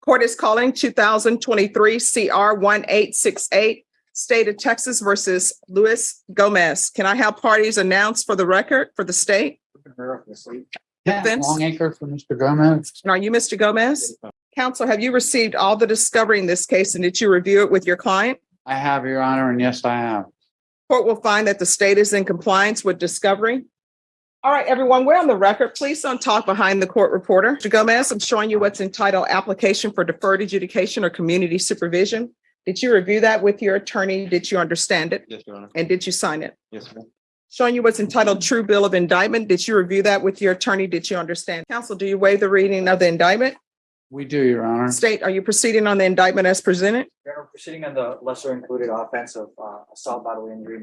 Court is calling 2023 CR 1868, State of Texas versus Luis Gomez. Can I have parties announced for the record for the state? Defense? Longacre for Mr. Gomez. And are you Mr. Gomez? Counsel, have you received all the discovery in this case and did you review it with your client? I have, Your Honor, and yes, I have. Court will find that the state is in compliance with discovery. All right, everyone, we're on the record. Please don't talk behind the court reporter. Mr. Gomez, I'm showing you what's entitled Application for Deferred Adjudication or Community Supervision. Did you review that with your attorney? Did you understand it? Yes, Your Honor. And did you sign it? Yes, ma'am. Showing you what's entitled True Bill of Indictment. Did you review that with your attorney? Did you understand? Counsel, do you waive the reading of the indictment? We do, Your Honor. State, are you proceeding on the indictment as presented? We're proceeding on the lesser included offense of assault, bodily injury,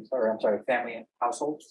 family and household.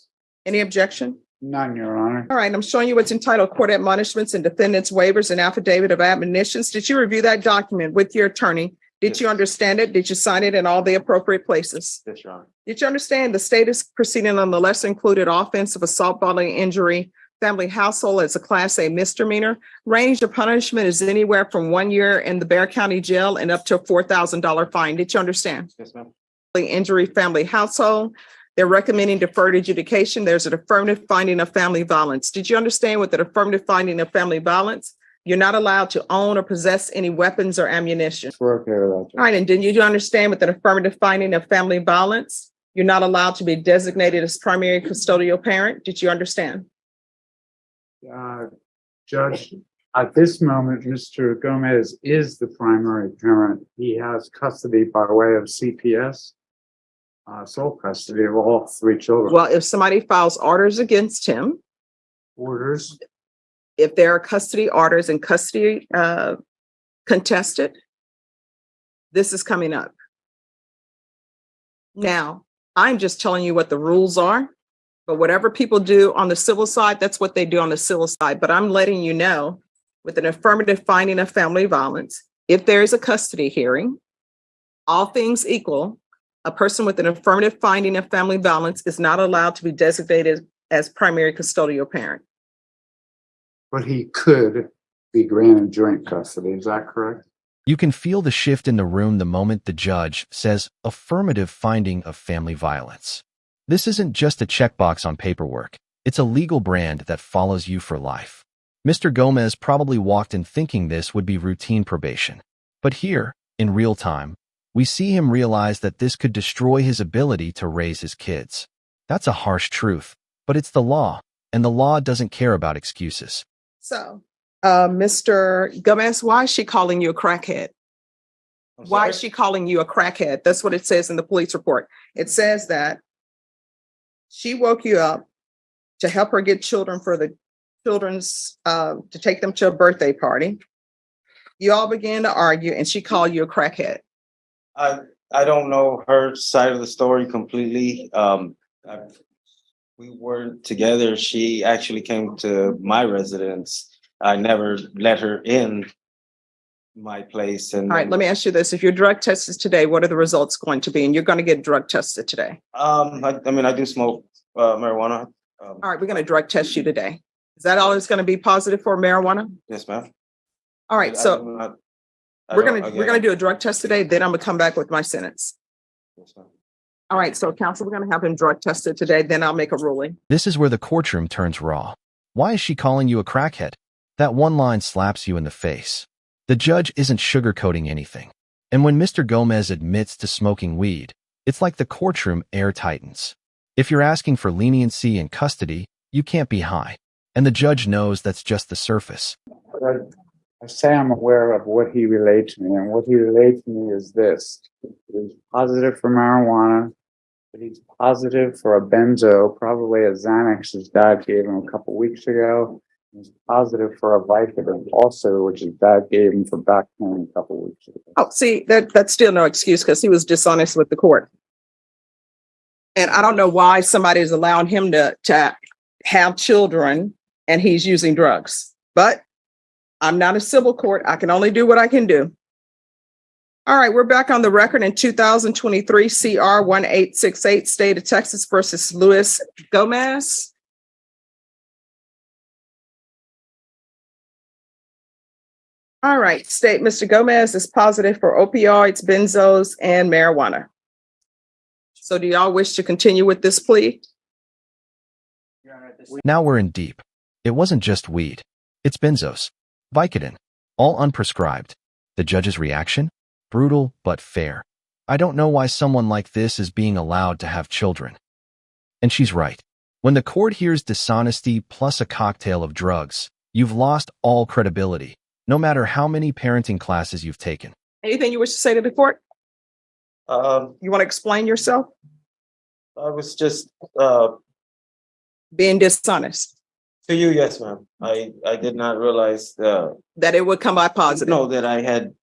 Any objection? None, Your Honor. All right, I'm showing you what's entitled Court Admonishments and Defendants Waivers and Affidavit of Admonitions. Did you review that document with your attorney? Did Yes. you understand it? Did you sign it in all the appropriate places? Yes, Your Honor. Did you understand the state is proceeding on the lesser included offense of assault, bodily injury, family household as a Class A misdemeanor? Range of punishment is anywhere from 1 year in the Bexar County Jail and up to a $4,000 fine. Did you understand? Yes, ma'am. Injury, family household. They're recommending deferred adjudication. There's an affirmative finding of family violence. Did you understand with the affirmative finding of family violence? You're not allowed to own or possess any weapons or ammunition. We're okay with that. All right, and did you understand with an affirmative finding of family violence, you're not allowed to be designated as primary custodial parent? Did you understand? Judge, at this moment, Mr. Gomez is the primary parent. He has custody by way of CPS, sole custody of all three children. Well, if somebody files orders against him, Orders. if there are custody orders and custody contested, this is coming up. Now, I'm just telling you what the rules are, but whatever people do on the civil side, that's what they do on the civil side. But I'm letting you know, with an affirmative finding of family violence, if there is a custody hearing, all things equal, a person with an affirmative finding of family violence is not allowed to be designated as primary custodial parent. But he could be granted joint custody. Is that correct? You can feel the shift in the room the moment the judge says affirmative finding of family violence. This isn't just a checkbox on paperwork. It's a legal brand that follows you for life. Mr. Gomez probably walked in thinking this would be routine probation. But here, in real time, we see him realize that this could destroy his ability to raise his kids. That's a harsh truth, but it's the law, and the law doesn't care about excuses. So, Mr. Gomez, why is she calling you a crackhead? Why is she calling you a crackhead? That's what it says in the police report. It says that she woke you up to help her get children for the children's, to take them to a birthday party. You all began to argue and she called you a crackhead. I don't know her side of the story completely. We weren't together. She actually came to my residence. I never let her in my place. And All right, let me ask you this. If you're drug tested today, what are the results going to be? And you're going to get drug tested today. I do smoke marijuana. All right, we're going to drug test you today. Is that all it's going to be positive for marijuana? Yes, ma'am. All right, so we're gonna do a drug test today, then I'm gonna come back with my sentence. Yes, ma'am. All right, so counsel, we're gonna have him drug tested today, then I'll make a ruling. This is where the courtroom turns raw. Why is she calling you a crackhead? That one line slaps you in the face. The judge isn't sugarcoating anything. And when Mr. Gomez admits to smoking weed, it's like the courtroom air tightens. If you're asking for leniency in custody, you can't be high. And the judge knows that's just the surface. I say I'm aware of what he relayed to me, and what he relayed to me is this. He's positive for marijuana, but he's positive for a benzo, probably a Xanax his dad gave him a couple weeks ago. He's positive for a Vicodin also, which his dad gave him for back pain a couple weeks ago. Oh, see, that's still no excuse because he was dishonest with the court. And I don't know why somebody is allowing him to have children and he's using drugs. But I'm not a civil court. I can only do what I can do. All right, we're back on the record in 2023 CR 1868, State of Texas versus Luis Gomez. All right, state Mr. Gomez is positive for opioids, benzos, and marijuana. So do y'all wish to continue with this plea? Your Honor, this Now we're in deep. It wasn't just weed. It's benzos, Vicodin, all unprescribed. The judge's reaction? Brutal, but fair. I don't know why someone like this is being allowed to have children. And she's right. When the court hears dishonesty plus a cocktail of drugs, you've lost all credibility, no matter how many parenting classes you've taken. Anything you wish to say to the court? You want to explain yourself? I was just, Being dishonest, to you, yes, ma'am. I did not realize, that it would come by positive. know that I had,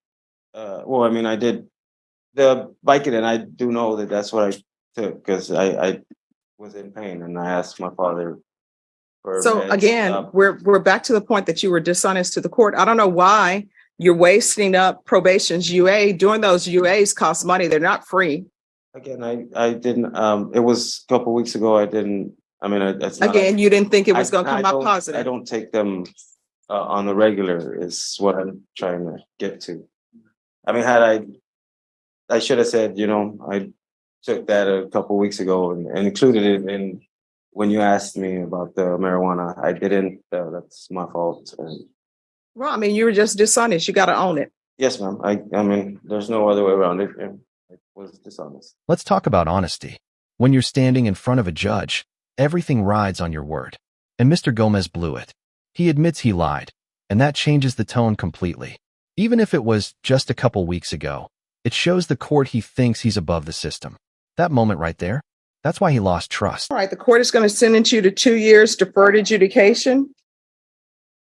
well, I mean, I did the Vicodin. I do know that that's what I took because I was in pain and I asked my father for So meds. again, we're back to the point that you were dishonest to the court. I don't know why you're wasting up probation's UA. Doing those UAs cost money. They're not free. Again, I didn't, it was a couple weeks ago. I didn't, I mean, that's not. Again, you didn't think it was going to I come out don't- positive. I don't take them on the regular is what I'm trying to get to. I mean, I should have said, I took that a couple weeks ago and included it in when you asked me about the marijuana. I didn't, that's my fault. And Well, I mean, you were just dishonest. You got to own it. yes, ma'am. I mean, there's no other way around it. I was dishonest. Let's talk about honesty. When you're standing in front of a judge, everything rides on your word. And Mr. Gomez blew it. He admits he lied, and that changes the tone completely. Even if it was just a couple weeks ago, it shows the court he thinks he's above the system. That moment right there, that's why he lost trust. All right, the court is going to sentence you to 2 years deferred adjudication.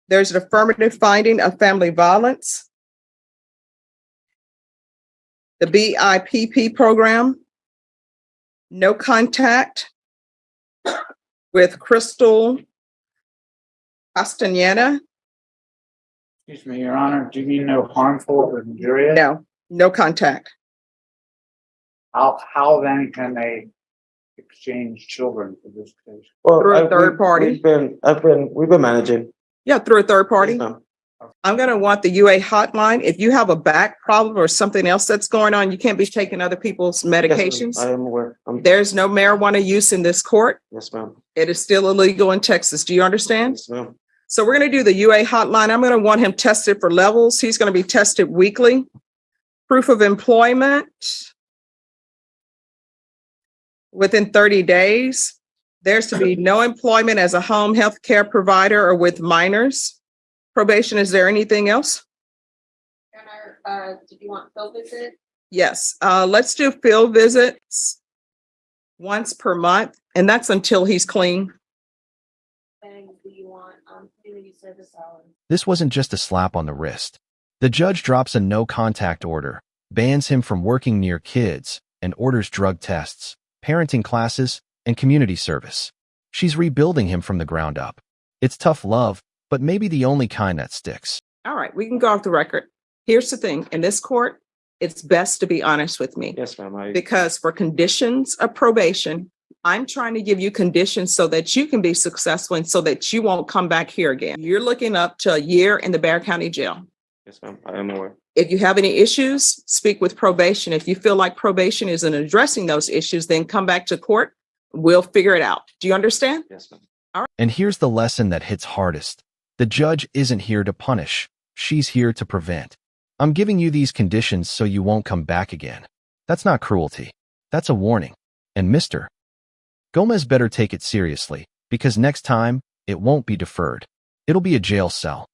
There's an affirmative finding of family violence. The BIPP program. No contact with Crystal Castaneda. Excuse me, Your Honor, do you mean no harmful or injurious? No contact. How then can they exchange children for this case? Well, Through a third party? We've been managing. Yeah, through a third party. Yes, ma'am. I'm going to want the UA hotline. If you have a back problem or something else that's going on, you can't be taking other people's Yes, ma'am. medications. I am aware. There's no marijuana use in this court. Yes, ma'am. It is still illegal in Texas. Do you understand? Yes, ma'am. So we're going to do the UA hotline. I'm going to want him tested for levels. He's going to be tested weekly. Proof of employment within 30 days. There's to be no employment as a home health care provider or with minors. Probation, is there anything else? Did you want field visit? Yes, let's do field visits once per month, and that's until he's clean. And do you want community service hours? This wasn't just a slap on the wrist. The judge drops a no-contact order, bans him from working near kids, and orders drug tests, parenting classes, and community service. She's rebuilding him from the ground up. It's tough love, but maybe the only kind that sticks. All right, we can go off the record. Here's the thing, in this court, it's best to be honest with me. Yes, ma'am. Because for conditions of probation, I'm trying to give you conditions so that you can be successful and so that you won't come back here again. You're looking up to a year in the Bexar County Jail. Yes, ma'am. I am aware. If you have any issues, speak with probation. If you feel like probation isn't addressing those issues, then come back to court. We'll figure it out. Do you understand? Yes, ma'am. And here's the lesson that hits hardest. The judge isn't here to punish. She's here to prevent. I'm giving you these conditions so you won't come back again. That's not cruelty. That's a warning. And Mr. Gomez better take it seriously, because next time, it won't be deferred. It'll be a jail cell.